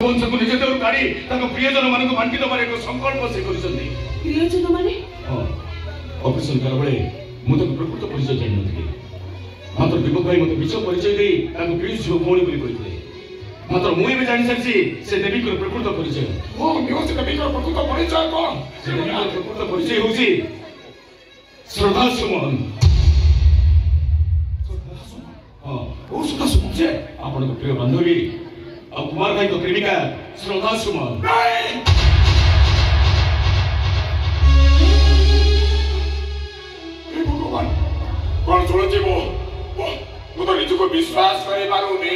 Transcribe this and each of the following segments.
ବଂଶକୁ ନିଜ ଦେହରୁ କାଢି ତାଙ୍କ ପ୍ରିୟଜନ ମାନଙ୍କୁ ବାଣ୍ଟି ଦେବାର ଏକ ସଂକଳ୍ପ ସେ କରିଛନ୍ତି। ପ୍ରିୟଜନ ମାନେ? ଅପରେସନ କଲାବେଳେ ମୁଁ ତାକୁ ପ୍ରକୃତ ପରିଚୟ ଜାଣିନଥିଲି। ମାତ୍ର ଦୀପକ ଭାଇ ମୋତେ ମିଛ ପରିଚୟ ଦେଇ ତାଙ୍କୁ ପ୍ରିୟ ଝିଅ ଭଉଣୀ ବୋଲି କହିଥିଲେ। ମାତ୍ର ମୁଁ ଏବେ ଜାଣିସାରିଛି ସେ ଦେବୀଙ୍କର ପ୍ରକୃତ ପରିଚୟ। ଦେବୀଙ୍କର ପ୍ରକୃତ ପରିଚୟ କଣ? ସେ ଦେବୀଙ୍କର ପ୍ରକୃତ ପରିଚୟ ହେଉଛି ଶ୍ରଦ୍ଧା ସୁମନ। ଶ୍ରଦ୍ଧା ସୁମନ ଯେ ଆପଣଙ୍କ ପ୍ରିୟ ବାନ୍ଧବୀ ଆଉ କୁମାର ଭାଇଙ୍କ ପ୍ରେମିକା ଶ୍ରଦ୍ଧା ସୁମନ। ଭଗବାନ କଣ ଶୁଣୁଛି ମୁଁ ତ ନିଜକୁ ବିଶ୍ୱାସ କରିପାରୁନି।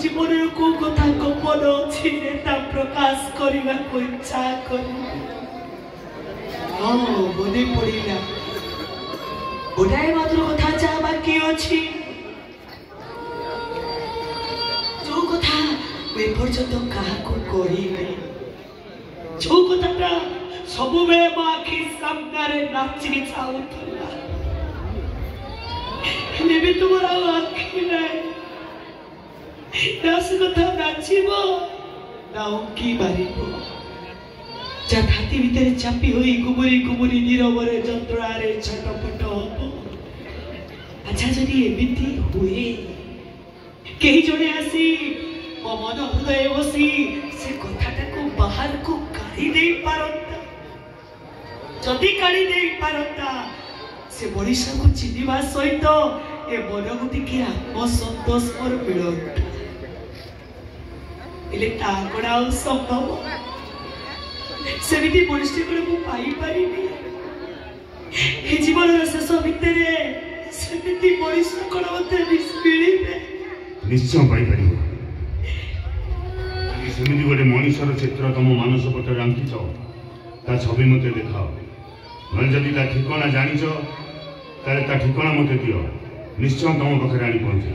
জীবনের কো কথা গোপন ଅଛି ତା ପ୍ରକାଶ କରିବାକୁ ଇଚ୍ଛା କରେ। ମନେ ପଡ଼ିଲା ଗୋଟାଏ ମାତ୍ର କଥା ଯାହା ବାକି ଅଛି, ଯୋଉ କଥା ଏପର୍ଯ୍ୟନ୍ତ କାହାକୁ କହିନି, ଯୋଉ କଥାଟା ସବୁବେଳେ ମୋ ଆଖି ସାମ୍ନାରେ ନାଚି ଯାଉଥିଲା। ହେଲେ ବି ତୁମର ଆଉ ଆଖି ନାହିଁ। ସେ କଥା ନାଚିବ ନା ଉଙ୍କି ମାରିବ, ଯା ଛାତି ଭିତରେ ଚାପି ହୋଇ ଗୁମୁରି ଗୁମୁରି ନୀରବରେ ଯନ୍ତ୍ରଣାରେ ଛଟପଟ ହବ। ଆଚ୍ଛା ଯଦି ଏମିତି ହୁଏ, କେହି ଜଣେ ଆସି ମୋ ମନ ହୃଦୟ ବସି ସେ କଥାଟାକୁ ବାହାରକୁ କାଢି ଦେଇ ପାରନ୍ତା, ଯଦି କାଢି ଦେଇ ପାରନ୍ତା, ସେ ମଣିଷକୁ ଚିହ୍ନିବା ସହିତ ଏ ମନକୁ ଟିକେ ଆତ୍ମସନ୍ତୋଷ ମୋର ମିଳନ୍ତା। ହେଲେ ତା କଣ ଆଉ ସମ୍ଭବ? ସେମିତି ମଣିଷକୁ ମୁଁ ପାଇପାରିବି? ଏ ଜୀବନର ଶେଷ ଭିତରେ ସେମିତି ମଣିଷ କଣ ମତେ ମିଳିବେ? ନିଶ୍ଚୟ ପାଇପାରିବ। ସେମିତି ଗୋଟେ ମଣିଷର ଚିତ୍ର ତମ ମାନସ ପଟରେ ଆଙ୍କିଛ, ତା ଛବି ମତେ ଦେଖାଅ। ନହେଲେ ଯଦି ତା ଠିକଣା ଜାଣିଛ ତାହେଲେ ତା ଠିକଣା ମତେ ଦିଅ, ନିଶ୍ଚୟ ତମ ପାଖରେ ଆଣି ପହଞ୍ଚେ।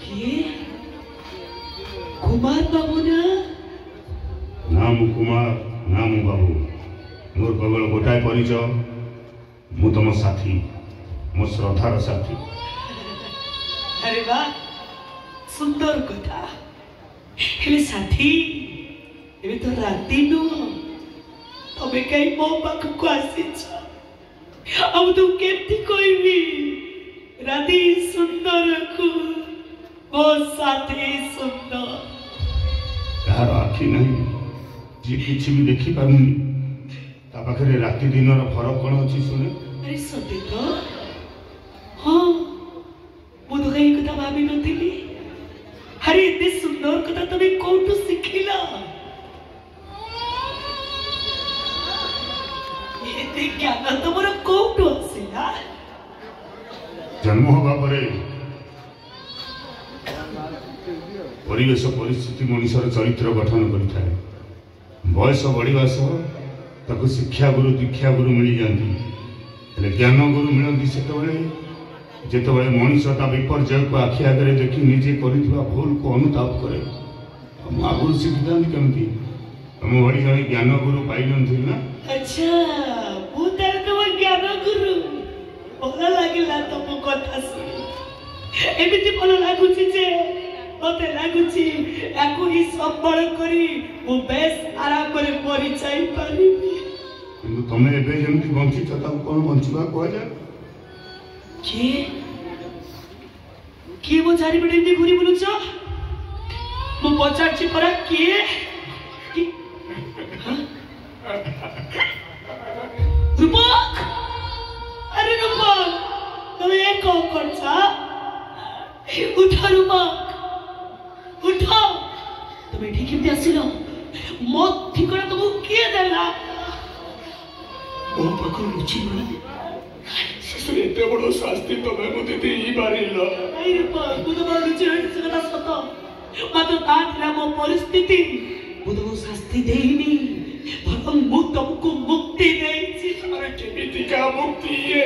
କିଏ? କୁମାର ବାବୁ ନା? ନା ମୁଁ କୁମାର, ନା ମୁଁ ବାବୁ। ମୋର କେବଳ ଗୋଟାଏ ପରିଚୟ, ମୁଁ ତମ ସାଥୀ, ମୋ ଶ୍ରଦ୍ଧାର ସାଥୀ। ଆରେ ବା, ସୁନ୍ଦର କଥା। ହେଲେ ସାଥୀ, ଏବେ ତ ରାତି ନୁହଁ, ତମେ କାହିଁ ମୋ ପାଖକୁ ଆସିଛ? ଆଉ ତୁ କେମିତି କହିବି ରାତି ସୁନ୍ଦରକୁ ମୋ ସାଥୀ ସୁନ୍ଦର? ତାହାର ଆଖି ନାହିଁ, ଯିଏ କିଛି ବି ଦେଖିପାରୁନି, ତା ପାଖରେ ରାତି ଦିନର ଫରକ କଣ ଅଛି ଶୁଣେ? ଆରେ ସତେ ତ? ହଁ, ମୁଁ ତ କାହିଁ କଥା ଭାବି ନଥିଲି। ଆରେ ଏତେ ସୁନ୍ଦର କଥା ତମେ କୋଉଠୁ ଶିଖିଲ? ଏତେ ଜ୍ଞାନ ତମର କୋଉଠୁ ଆସିଲା? ଜନ୍ମ ହେବା ପରେ ପରିବେଶ ପରିସ୍ଥିତି ମଣିଷର ଚରିତ୍ର ଗଠନ କରିଥାଏ। बयस बढ़िया सह ताको शिक्षा गुरु दीक्षा गुरु मिल जाती हेले ज्ञान गुरु मिलती से जितेबाला मनीष ता विपर्यय को आखि आगे देखी निजे कर भूल को अनुताप करे आगुरी शिखी था कमी तुम भाई जड़े ज्ञान गुरु पाई ना। अच्छा तुम ज्ञान गुरु भल लगे तुम कथा एमती भल लगुच मत लगुच ही संबल करी बेस आराम मरी जाई पारि तुम एबे जेमती बंचित कौन बंचवा कह जाए किए मो चारिपटे एमती घूरी बुलुच मु पचारछि परा किए रूपक अरे रूपक तुम ये कौन करछा उठ रूपक उठ तुम एठी केमती आसिलो मो ठिकाना तुमको किए देला ओ पाखर लुचि बना एते बड़ शास्ति तमे मते देई बारिलो आई रूपक तू तो बड़ लुचि रही कथा सत मात्र ता थिला मो परिस्थिति मु तुमको शास्ति देइनी भगवान मु तुमको मुक्ति देइछि अरे केमिति का मुक्ति ये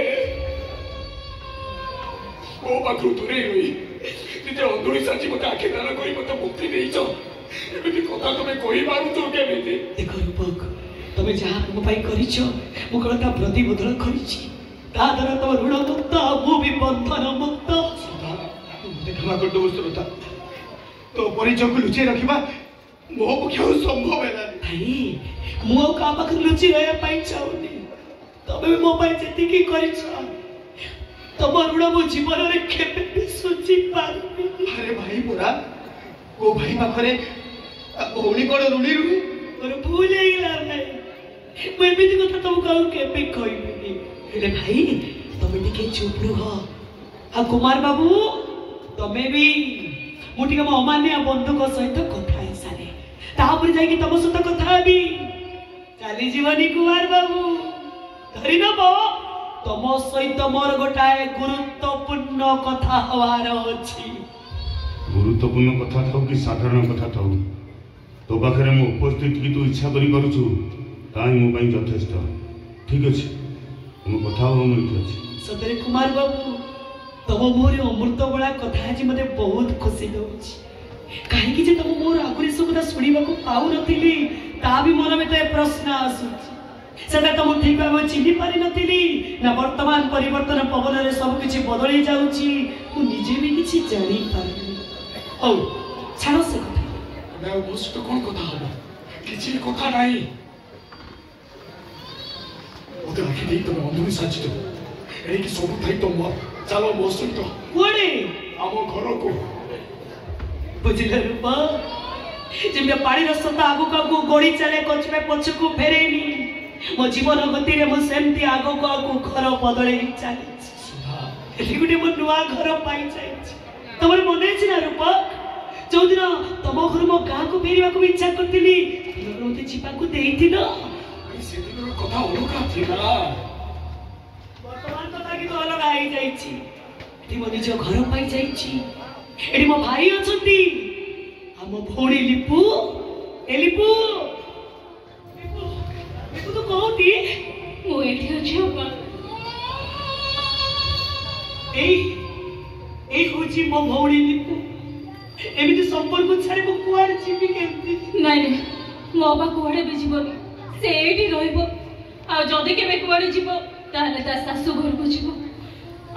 ओ पाखर तुरे होई निजे अंधुरी साची मते आखे दान करी मते मुक्ति देइछो एमिति कथा तमे कहि मारु तो केमिति देखो रूपक तमे जहा मो पाई करिछो मु कलता प्रतिबोधन करिछि ता द्वारा तो ऋण मुक्त मु भी बंधन मुक्त देखमा कर दो श्रोता तो परिचय को लुचि रखिबा मो पक्ष संभव है भाई मु का पाख लुचि रहया पाई चाउनी तबे मो पाई जेति की करिछो तब ऋण मो जीवन रे केबे भी सोची पारबी अरे भाई पूरा ओ भाई पाखरे ओली कोड रुली रुली और भूल गेला भाई मैं भी कथा तुम कहू केबे कहबिनी हेले भाई तमे टिके चुप रह आ कुमार बाबू तमे भी मु टिके मो अमान्य बंधुक सहित कथा है सारे तापर जाई कि तम सहित कथा हेबी चली जीवनी कुमार बाबू धरि नबो तम सहित मोर गोटाए गुरुत्वपूर्ण कथा हवार अछि गुरुत्वपूर्ण कथा थाउ कि साधारण कथा थाउ तो पाखरे मो उपस्थित कि तू इच्छा करी करूछु ताई मो पई यथेष्ट ठीक अछि मो कथा हो मिलत अछि सतरे कुमार बाबू तम मोर अमृत बळा कथा आज मते बहुत खुशी दउछि काहे कि जे तम मोर आगुरी सब कथा सुनिबा को पाउ नथिली ता भी मन में ते प्रश्न आसुछि सेटा तम ठीक भाबे चिन्हि पारि नथिली ना वर्तमान परिवर्तन पवन रे सब किछि बदली जाउछि तू निजे भी किछि जानि पारि औ छाड़ से कथा ना मोस्ट कोन कथा हो किछि कथा नाही ओते आखि देई तमे अंधुरी साची तो एई कि सब थाई तो म चलो मोस्ट तो कोडे आमो घर को बुझिले रूपा जेमे पानी रसता आगो को गोड़ी चले कोच में पछकु फेरेनी मो जीवन गति रे मो सेमती आगो को घर बदले चली एली गुटे मो नुआ घर पाई जाई तमर मने छी ना रूपा जो दिन तम घर मो गाँ को फेरिबा को इच्छा करतिली तमर मते छिपा को देइथिलो से दिन कथा अलगा थिला वर्तमान कथा कि तो अलग आई जाई छी एठी मो निज घर पाई जाई छी एठी मो भाई अछंती हम भोणी लिपू ए लिपू लिपू तो कहती मो एठी अछि अपा ए होची मो भोणी लिपू एमिति संपर्क छाड़ी मो कुआर जीवी केमती नाइ नाइ मो अपा कुआडे भी जीवनी से एठी रहइबो आ जदि केबे कुआडे जीवो ताहले ता सासु घर को जीवो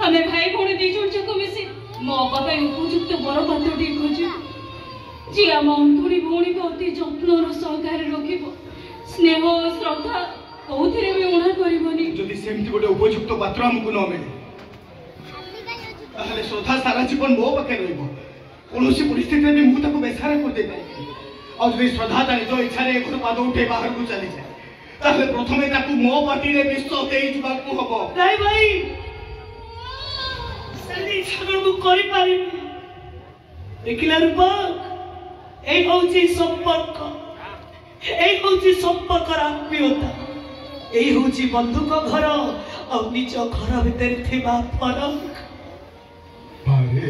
हमें भाई भोणी दी जोड़ चको मिसी मो अपा पे उपयुक्त बर पात्रटी खोजु जी आम अंतुणी भौणी को अति जत्नर सहकारे रखिबो स्नेह श्रद्धा कोथिरे भी उणा करिबोनी जदि सेमति गोटे उपयुक्त पात्र हमकु न मिले ताहले श्रद्धा सारा जीवन मो पाखे रहइबो कोनोसी परिस्थिति में मु ताको बेसारा कर दे पाई और जदि श्रद्धा ता निज इच्छा रे घर पाद उठे बाहर को चली जाए ताहले प्रथमे ताको मो पाटी रे विश्व देई जबाकू हबो नहीं भाई सदी छगड़ को करि पारि देखिला रूपा এই হচ্ছে সম্পর্ক এই হচ্ছে সম্পর্কর আত্মীয়তা এই হচ্ছে বন্ধুক ঘর আর নিজ ঘর ভিতরে থিবা ফরক আরে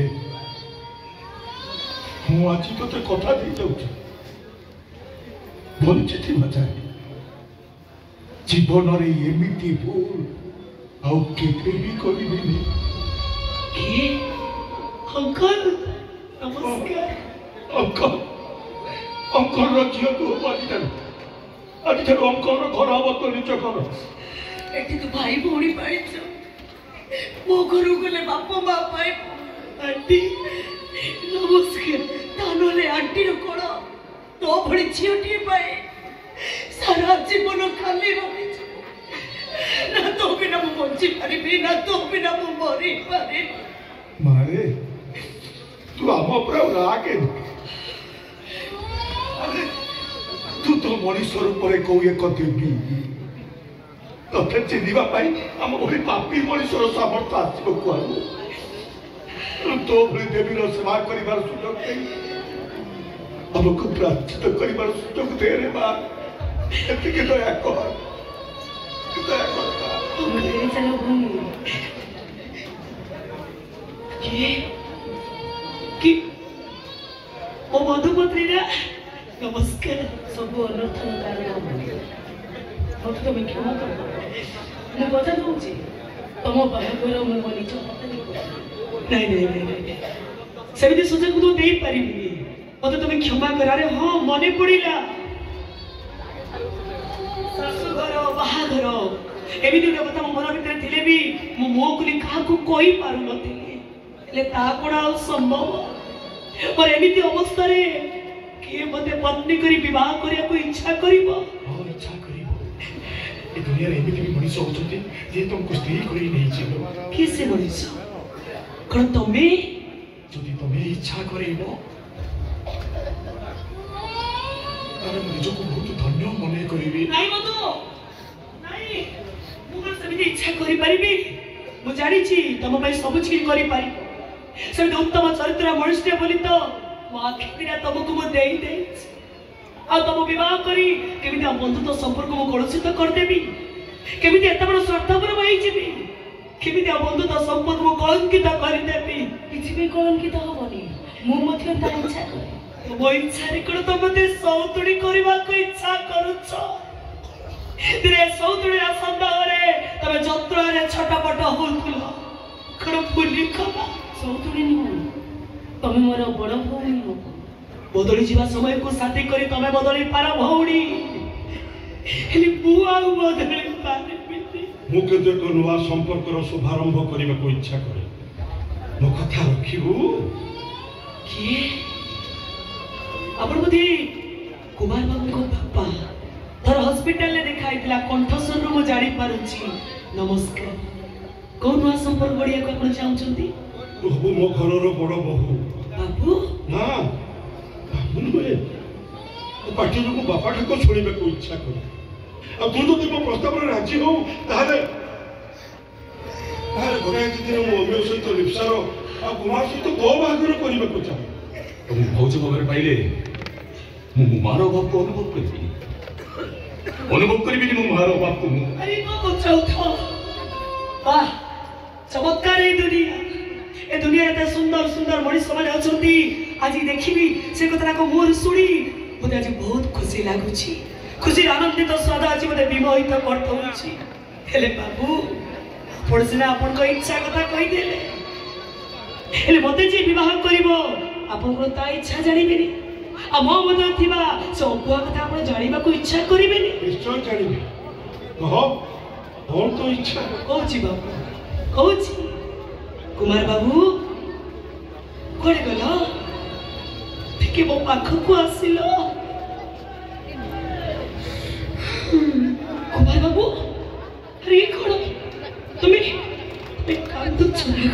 ମୁଁ ଆଜି ତତେ କଥା ଦେଇ ଯାଉଛି ବଞ୍ଚିଥିବା ଯାଏ ଜୀବନରେ ଏମିତି ଭୁଲ ଆଉ କେବେ ବି କରିବିନି। କିଏ? ଅଙ୍କଲ ନମସ୍କାର। ଅଙ୍କଲର ଝିଅକୁ ଆଜିଠାରୁ ଅଙ୍କଲର ଘର ହବ ତ ନିଜ ଘର। ଏଠି ତୁ ଭାଇ ଭଉଣୀ ପାଇଛ, ମୋ ଘରକୁ ଗଲେ ବାପା ମା ପାଇବ। ଆଣ୍ଟି ନମସ୍କାର। ତା ନହେଲେ ଆଣ୍ଟିର କଣ ତୋ ଭଳି ଝିଅଟିଏ ପାଏ ସାରା ଜୀବନ ଖାଲି ରହିଛୁ। ନା ତୋ ବିନା ମୁଁ ବଞ୍ଚି ପାରିବି, ନା ତୋ ବିନା ମୁଁ ମରି ପାରିବି। ମାରେ ତୁ ଆମ ଉପରେ ରାଗେନି। ତୁ ତ ମଣିଷ ରୂପରେ କୋଉ ଏକ ଦେବୀ। ତତେ ଚିହ୍ନିବା ପାଇଁ ଆମ ଭଳି ପାପୀ ମଣିଷର ସାମର୍ଥ୍ୟ ଆସିବ କୁଆଡୁ? ତୋ ଭଳି ଦେବୀର ସେବା କରିବାର ସୁଯୋଗ ଦେଇ ଆମକୁ ପ୍ରାୟଶ୍ଚିତ କରିବାର ସୁଯୋଗ ଦେରେ ମା। ଏତିକି ଦୟା କର, ଦୟା କର ମା। କି ମୋ ମଧୁପତ୍ରୀ ନା ନମସ୍କାର। ସବୁ ଅନର୍ଥର କାରଣ ମତେ ତମେ କ୍ଷମା କର। ମୁଁ କଥା କହୁଛି ତମ ବାହାଘର ମୁଁ ମୋ ନିଜ ହାତରେ ନାଇଁ ନାଇଁ ନାଇଁ ନାଇଁ ସେମିତି ସୁଯୋଗ ମୁଁ ଦେଇପାରିବିନି। ମତେ ତମେ କ୍ଷମା କର। ଆରେ ହଁ ମନେ ପଡିଲା, ଶାଶୁଘର ବାହାଘର ଏମିତି ଗୋଟେ କଥା ମୋ ମନ ଭିତରେ ଥିଲେ ବି ମୁଁ ମୁହଁ ଖୋଲି କାହାକୁ କହିପାରୁନଥିଲି। ହେଲେ ତା କଣ ଆଉ ସମ୍ଭବ? ମୋର ଏମିତି ଅବସ୍ଥାରେ କିଏ ମତେ ପତ୍ନୀ କରି ବିବାହ କରିବାକୁ ଇଚ୍ଛା କରିବ? ଇଚ୍ଛା କରିବ। ଏ ଦୁନିଆରେ ଏମିତି ବି ମଣିଷ ଅଛନ୍ତି ଯେ ତମକୁ ସ୍ତ୍ରୀ କରି ନେଇଯିବ। କିଏ ସେ ମଣିଷ? କଣ ତମେ? ଯଦି ତମେ ଇଚ୍ଛା କରିବ ତାହେଲେ ମୁଁ ନିଜକୁ ବହୁତ ଧନ୍ୟ ମନେ କରିବି। ନାଇଁ ମଧୁ, ନାଇଁ ମୁଁ କଣ ସେମିତି ଇଚ୍ଛା କରିପାରିବି? ମୁଁ ଜାଣିଛି ତମ ପାଇଁ ସବୁ କିଛି କରିପାରିବ। ସେମିତି ଉତ୍ତମ ଚରିତ୍ର ମଣିଷଟେ ବୋଲି ତ ମୋ ଆଖି ଦିଟା ତମକୁ ମୁଁ ଦେଇଦେଇଛି। ଆଉ ତମ ବିବାହ କରି କେମିତି ବନ୍ଧୁତ୍ୱ ସମ୍ପର୍କ ମୁଁ କଳୁଷିତ କରିଦେବି? କେମିତି ଏତେ ବଡ଼ ସ୍ୱାର୍ଥପର ହେଇଯିବି? କେମିତି ବନ୍ଧୁତ୍ୱ ସମ୍ପର୍କ ମୁଁ କଳଙ୍କିତ କରିଦେବି? କିଛି ବି କଳଙ୍କିତ ହବନି। ମୁଁ ମଧ୍ୟ ତା ଇଚ୍ଛା କରେ। ମୋ ଇଚ୍ଛାରେ କଣ ତମେ ମତେ ସୌତୁଣୀ କରିବାକୁ ଇଚ୍ଛା କରୁଛ? ଦିନେ ସୌତୁଣୀର ସନ୍ଦେହରେ ତମେ ଯନ୍ତ୍ରରେ ଛଟପଟ ହଉଥିଲ। କଣ ଭୁଲି ଖବା? ସୌତୁଣୀ ନୁହଁ, ତମେ ମୋର ବଡ଼ ଭଉଣୀ ହବ। ବଦଳି ଯିବା ସମୟକୁ ସାଥୀ କରି ତମେ ବଦଳି ପାର ଭଉଣୀ, ହେଲେ ମୁଁ ଆଉ ବଦଳି ପାରିବିନି। ମୁଁ କିନ୍ତୁ ଏକ ନୂଆ ସମ୍ପର୍କର ଶୁଭାରମ୍ଭ କରିବାକୁ ଇଚ୍ଛା କରେ। ମୋ କଥା ରଖିବୁ? କିଏ? ଆପଣ ବୋଧେ କୁମାର ବାବୁଙ୍କ ବାପା। ଥର ହସ୍ପିଟାଲରେ ଦେଖା ହେଇଥିଲା, କଣ୍ଠସ୍ୱରରୁ ମୁଁ ଜାଣିପାରୁଛି। ନମସ୍କାର। କୋଉ ନୂଆ ସମ୍ପର୍କ ଗଢ଼ିବାକୁ ଆପଣ ଚାହୁଁଛନ୍ତି? ତୁ ହବୁ ମୋ ଘରର ବଡ଼ ବୋହୂ। ବାବୁ? ନା ବାବୁ ନୁହେଁ, ପାଟିରୁ ମୁଁ ବାପା ଠାକୁ ଶୁଣିବାକୁ ଇଚ୍ଛା କରେ। ଆଉ ତୁ ଯଦି ମୋ ପ୍ରସ୍ତାବରେ ରାଜି ହଉ ତାହେଲେ ଗୋଟାଏ ଦିନ ମୁଁ ଅମୀୟ ସହିତ ଲିପ୍ସାର ଆଉ କୁମାର ସହିତ ତୋ ବାହାଘର କରିବାକୁ ଚାହେଁ। ମୁଁ ଭାଉଜ ଭାବରେ ପାଇଲେ ମୁଁ ମାର ଅଭାବକୁ ଅନୁଭବ କରିବିନି। ମୋ ମାର ଅଭାବକୁ। ମୁଁ ଆରେ କଣ ଚାହୁଁଛ? ବାଃ, ଚମତ୍କାର ଏ ଦୁନିଆ। ଏ ଦୁନିଆରେ ଏତେ ସୁନ୍ଦର ସୁନ୍ଦର ମଣିଷ ମାନେ ଅଛନ୍ତି। ଆଜି ଦେଖିବି ସେ କଥାଟାକୁ ମୁହଁରୁ ଶୁଣି ମତେ ଆଜି ବହୁତ ଖୁସି ଲାଗୁଛି। ଖୁସିର ଆନନ୍ଦିତ ସ୍ୱାଦ ଆଜି ମତେ ବିମୋହିତ କରିଦଉଛି। ହେଲେ ବାବୁ, ଆପଣ ସିନା ଆପଣଙ୍କ ଇଚ୍ଛା କଥା କହିଦେଲେ, ହେଲେ ମତେ ଯିଏ ବିବାହ କରିବ ଆପଣଙ୍କର ତା ଇଚ୍ଛା ଜାଣିବେନି। ଆଉ ମୋ ମଧ୍ୟରେ ଥିବା ସେ ଅକୁହା କଥା ଆପଣ ଜାଣିବାକୁ ଇଚ୍ଛା କରିବେନି। ନିଶ୍ଚୟ ଜାଣିବି। କହ, କଣ ତୋ ଇଚ୍ଛା? କହୁଛି ବାବୁ, କହୁଛି। କୁମାର ବାବୁ କୁଆଡ଼େ ଗଲ? ଟିକେ ମୋ ପାଖକୁ ଆସିଲ। କୁମାର ବାବୁ, ଆରେ କଣ তুমি কাঁদছ না?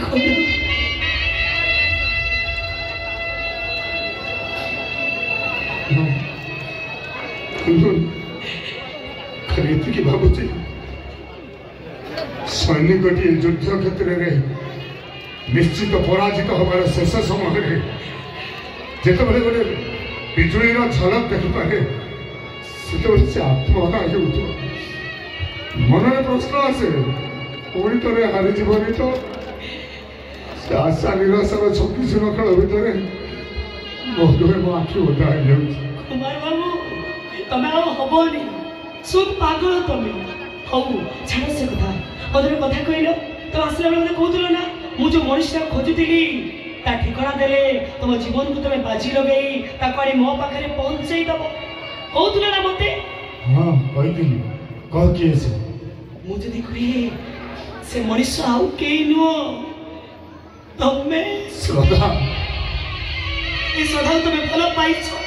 ଖାଲି ଏତିକି ଭାବୁଛି, ସୈନିକଟି ଯୁଦ୍ଧ କ୍ଷେତ୍ରରେ ନିଶ୍ଚିତ ପରାଜିତ ହେବାର ଶେଷ ସମୟରେ ଯେତେବେଳେ ଗୋଟେ ବିଜୁଳିର ଝଲକ ଦେଖିପାରେ ସେତେବେଳେ ସେ ଆତ୍ମହତ୍ୟା ହେଉଥିବ। ମନରେ ପ୍ରଶ୍ନ ଆସେ, ପୁଣି ଥରେ ହାରିଯିବନି ତ? ସେ ଆଶା ନିରାଶାର ଛକିଶୂନ ଖେଳ ଭିତରେ ବୋଧହୁଏ ମୋ ଆଖି ଓଦା ହେଇଯାଉଛି। କୁମାର ବାବୁ, तमे हबनी सब पागल तमे हौ छाड़ से कथा अदर कथा कहलो तो आसला बेले कहतलो ना मु जो मनुष्य खोजुतिली ता ठिकाना देले तुम जीवन को तुम बाजी लगई ता करी मो पाखरे पहुंचई दबो कहतलो ना मते हां कहिदिली कह के से मु जदी कहे से मनुष्य आउ केई नो तमे श्रद्धा ए श्रद्धा तुम भलो पाइछो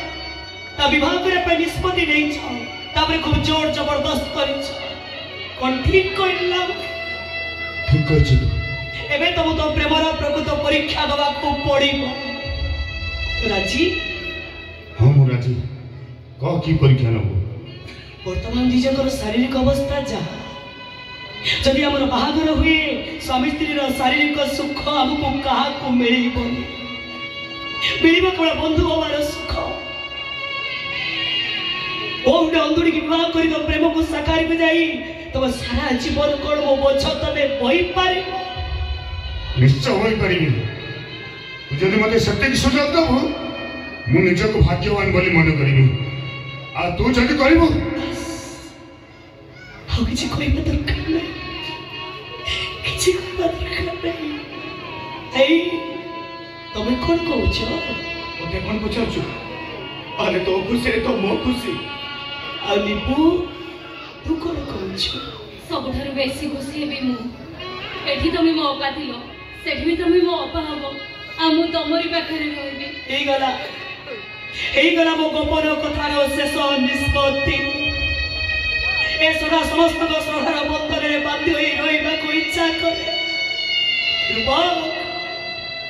ता विवाह करे पे निष्पत्ति नहीं छ तापरे खूब जोर जबरदस्त करिछ कोन ठीक कइला ठीक कहिछ एबे तो प्रेमर प्रकृत परीक्षा दवा को पड़िबो राजी हां मु राजी कह की परीक्षा नबो वर्तमान दिजकर शारीरिक अवस्था जा जदि हमर बाहागर हुए स्वामी स्त्री रो शारीरिक सुख हमको कहा को मिलिबो मिलिबो केवल बंधु होवार सुख ओडे अंधुड़ी की विवाह करी तो प्रेम को साकार को जाई तो सारा जीवन कोन मो बोझ तमे बही पारिबो निश्चय होई परिबी जदि मते सत्य की सुझाव दबो मु निजको भाग्यवान बोली मन करिबी आ तू जदि करिबो हो किछि कोइबा दरकार नै किछि कोइबा दरकार नै एई तमे कोन कहउछ ओते कोन पछाछु अरे तो खुशी रे तो मो खुशी आ लिपु तू कोन कहउछ सबठारु बेसी खुशी हेबी मु एठी तमे मो अपा थिलो सेठी भी तमे मो अपा हबो आ मु तमरी पाखरे रहबी एई गला मो गोपन कथार शेष निष्पत्ति ए सदा समस्त को श्रद्धार बंधन रे बाध्य होई रहिबा को इच्छा करे रुपा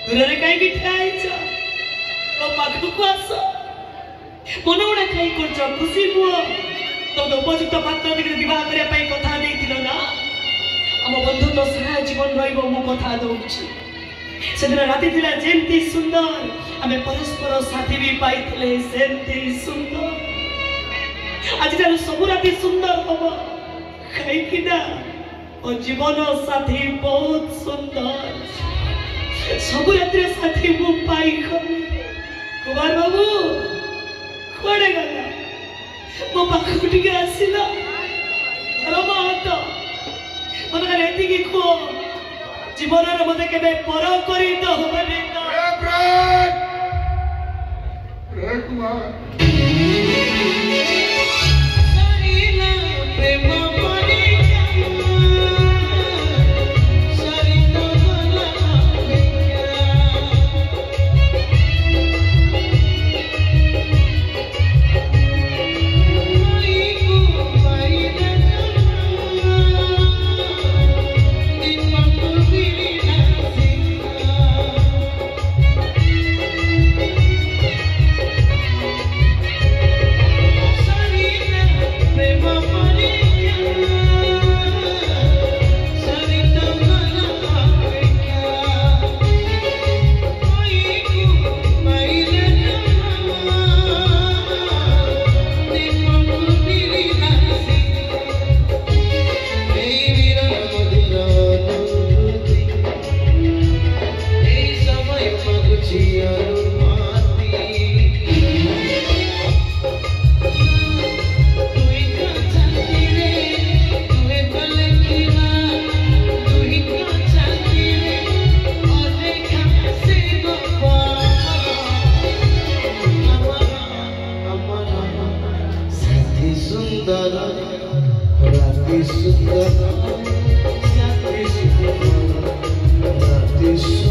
तुरे काई की ठाइछ तो पाखु को आस मन उडा काई करछ खुशी बुआ तो उपयुक्त पात्र देखि विवाह करे पई कथा देथिलो ना हम बंधु तो सारा जीवन रहिबो मु कथा दउछि सेदिन राति थिला जेंती सुंदर हमें परस्पर साथी भी पाइथिले सेंती सुंदर आज तार सब राति सुंदर हबो काई किना ओ जीवन साथी बहुत सुंदर सब राति साथी मु पाई खमी कुमार बाबू कोडे गला मो पाखु टिके आसिला रमा हतो मने खाली एतिकी खो जीवन रे मते केबे पर करी तो होबे ना रे कुमार सरीला प्रेम परी सरीला This